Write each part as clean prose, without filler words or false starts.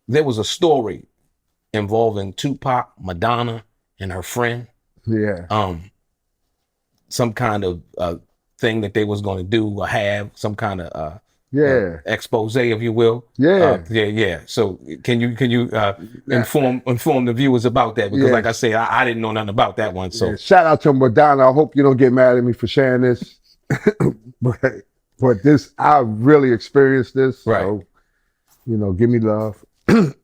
there was a story involving Tupac, Madonna, and her friend. Yeah. Some kind of thing that they was going to do or have some kind of Yeah. expose, if you will. Yeah. Yeah. So can you inform the viewers about that? Because like I say, I didn't know nothing about that one. So shout out to Madonna. I hope you don't get mad at me for sharing this, but this, I really experienced this. Right. So, give me love.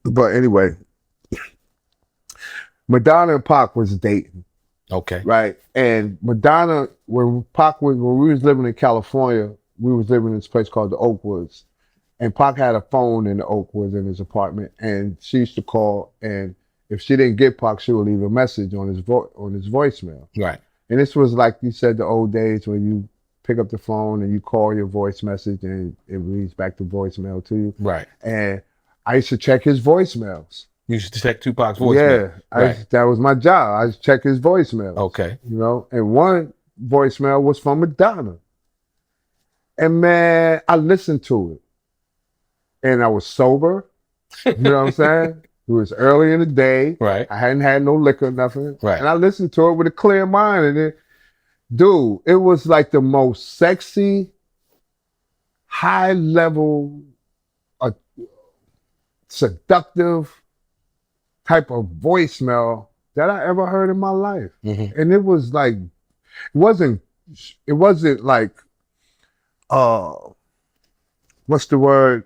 But anyway, Madonna and Pac was dating. Okay. Right. And Madonna, when we was living in California, we was living in this place called the Oakwoods. And Pac had a phone in the Oakwoods in his apartment. And she used to call, and if she didn't get Pac, she would leave a message on his voicemail. Right. And this was like you said, the old days when you pick up the phone and you call your voice message and it reads back the voicemail to you. Right. And I used to check his voicemails. You should check Tupac's voicemail. Yeah, that was my job. I used to check his voicemail. Okay. And one voicemail was from Madonna. And man, I listened to it. And I was sober. You know what I'm saying? It was early in the day. Right. I hadn't had no liquor, nothing. Right. And I listened to it with a clear mind. And dude, it was like the most sexy, high level, seductive type of voicemail that I ever heard in my life. Mm-hmm. And it was like, it wasn't like, what's the word?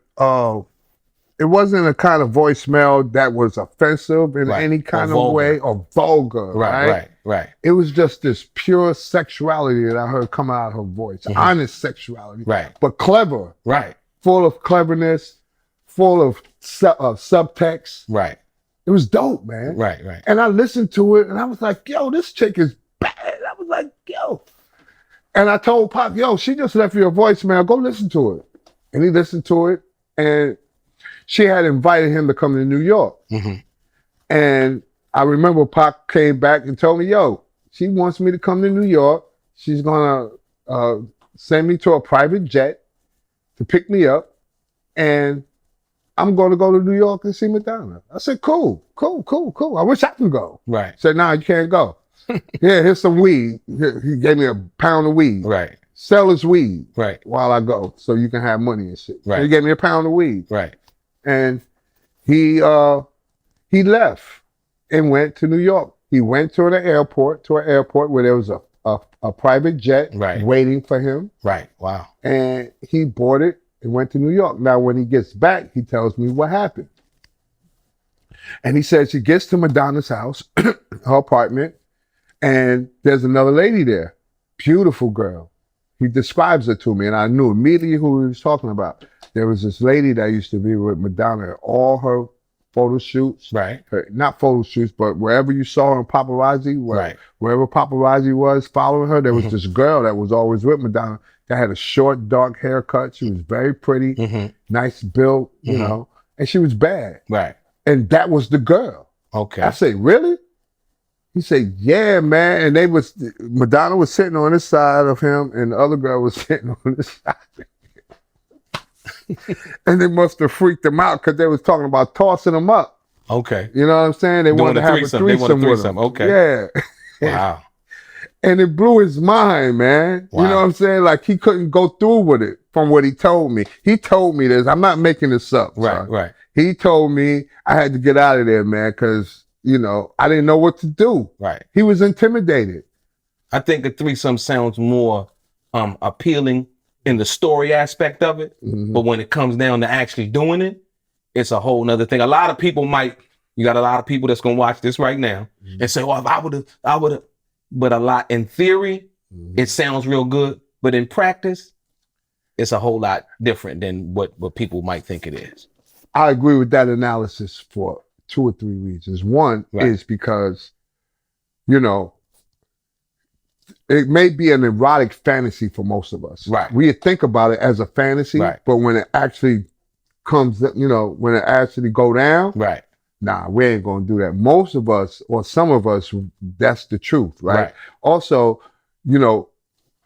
It wasn't a kind of voicemail that was offensive in any kind of way or vulgar. Right. It was just this pure sexuality that I heard come out of her voice. Mm-hmm. Honest sexuality. Right. But clever. Right. Full of cleverness, full of subtext. Right. It was dope, man. Right. And I listened to it and I was like, yo, this chick is bad. I was like, yo. And I told Pop, yo, she just left you a voicemail. Go listen to it. And he listened to it. And she had invited him to come to New York. Mm-hmm. And I remember Pop came back and told me, yo, she wants me to come to New York. She's going to send me to a private jet to pick me up. And I'm going to go to New York and see Madonna. I said, cool. I wish I could go. Right. Said, nah, you can't go. Yeah, here's some weed. He gave me a pound of weed. Right. Sell his weed. Right. While I go, so you can have money and shit. Right. So he gave me a pound of weed. Right. And he left and went to New York. He went to an airport where there was a private jet waiting for him. Right. Wow. And he bought it and went to New York. Now, when he gets back, he tells me what happened. And he says he gets to Madonna's house, her apartment, and there's another lady there. Beautiful girl. He describes her to me, and I knew immediately who he was talking about. There was this lady that used to be with Madonna at all her photo shoots. Right. Not photo shoots, but wherever you saw her in paparazzi, wherever paparazzi was following her, there was this girl that was always with Madonna that had a short, dark haircut. She was very pretty, nice built, you know, and she was bad. Right. And that was the girl. Okay. I say, really? He said, yeah, man. And Madonna was sitting on this side of him and the other girl was sitting on this side of him. And they must have freaked him out because they was talking about tossing him up. Okay. You know what I'm saying? They wanted to have a threesome with him. Okay. Yeah. Wow. And it blew his mind, man. Wow. You know what I'm saying? Like he couldn't go through with it from what he told me. He told me this. I'm not making this up. Right. He told me I had to get out of there, man, because, you know, I didn't know what to do. Right. He was intimidated. I think a threesome sounds more appealing in the story aspect of it. Mm-hmm. But when it comes down to actually doing it, it's a whole nother thing. A lot of people you got a lot of people that's going to watch this right now and say, well, if I would have. But a lot in theory, it sounds real good. But in practice, it's a whole lot different than what people might think it is. I agree with that analysis for 2 or 3 reasons. One is because, you know, it may be an erotic fantasy for most of us. Right. We think about it as a fantasy, but when it actually comes, you know, when it actually go down, nah, we ain't gonna do that. Most of us, or some of us, that's the truth, right? Also, you know,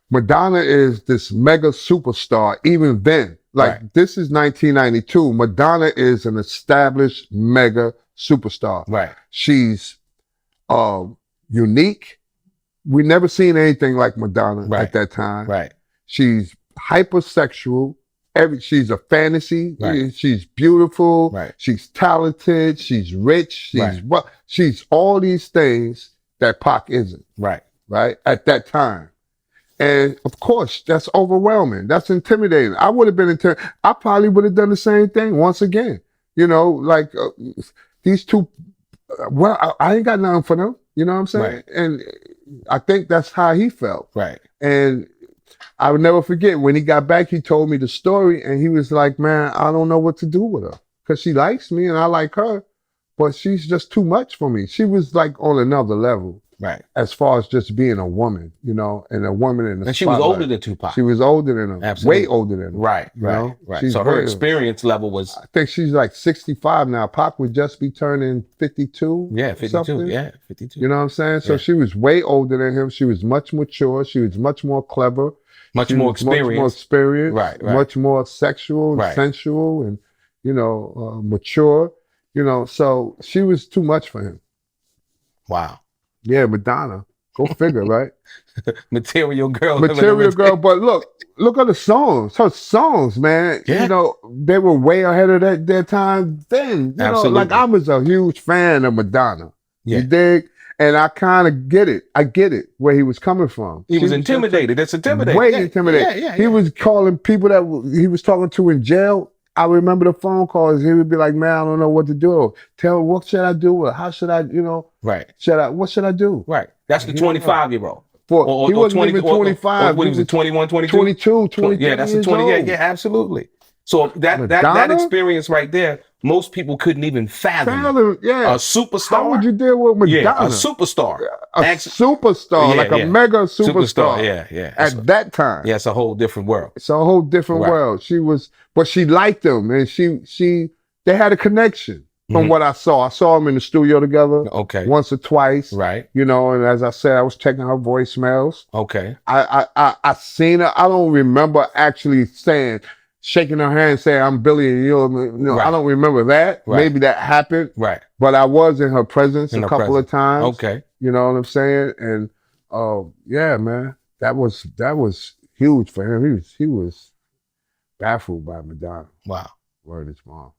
Madonna is this mega superstar even then. Like this is 1992. Madonna is an established mega superstar. Right. She's unique. We never seen anything like Madonna at that time. Right. She's hypersexual. She's a fantasy. Right. She's beautiful. Right. She's talented. She's rich. She's all these things that Pac isn't. Right. Right. At that time. And of course, that's overwhelming. That's intimidating. I would have been intimidated. I probably would have done the same thing once again. You know, like these two, well, I ain't got nothing for them. You know what I'm saying? Right. And I think that's how he felt. Right. And I would never forget when he got back, he told me the story and he was like, man, I don't know what to do with her because she likes me and I like her, but she's just too much for me. She was like on another level. Right. As far as just being a woman, you know, and a woman in the And she spotlight. was older than Tupac. She was older than him. Absolutely. Way older than him. Right. You know? Right. So her experience level was. I think she's like 65 now. Pac would just be turning 52. Yeah, 52. Something. Yeah, 52. You know what I'm saying? So she was way older than him. She was much mature. She was much more clever. Much more experienced. Much more experienced. Right. Much more sexual and sensual and, you know, mature. You know, so she was too much for him. Wow. Yeah, Madonna. Go figure, right? Material girl. Material girl, but look at the songs. Her songs, man. Yeah. You know, they were way ahead of their time then. You know, like I was a huge fan of Madonna. Yeah. You dig? And I kind of get it. I get it where he was coming from. He was intimidated. That's intimidating. Way intimidated. Yeah. He was calling people that he was talking to in jail. I remember the phone calls. He would be like, man, I don't know what to do. Tell what should I do? Or how should I, you know? Right. What should I do? Right. That's the 25-year-old. He wasn't even 25. What was it, 21, 22? 22, 23 Yeah, that's the 20. Yeah, absolutely. So that experience right there, most people couldn't even fathom. Yeah. A superstar. How would you deal with Madonna? Yeah, a superstar. Superstar, like a mega superstar. Yeah. At that time. Yeah, it's a whole different world. It's a whole different world. But she liked him and they had a connection from what I saw. I saw them in the studio together. Okay. Once or twice. Right. You know, and as I said, I was checking her voicemails. Okay. I seen her. I don't remember actually shaking her hand saying, I'm Billy and you know, I don't remember that. Right. Maybe that happened. Right. But I was in her presence a couple of times. Okay. You know what I'm saying? And yeah, man, that was huge for him. He was baffled by Madonna. Wow. Word is mom.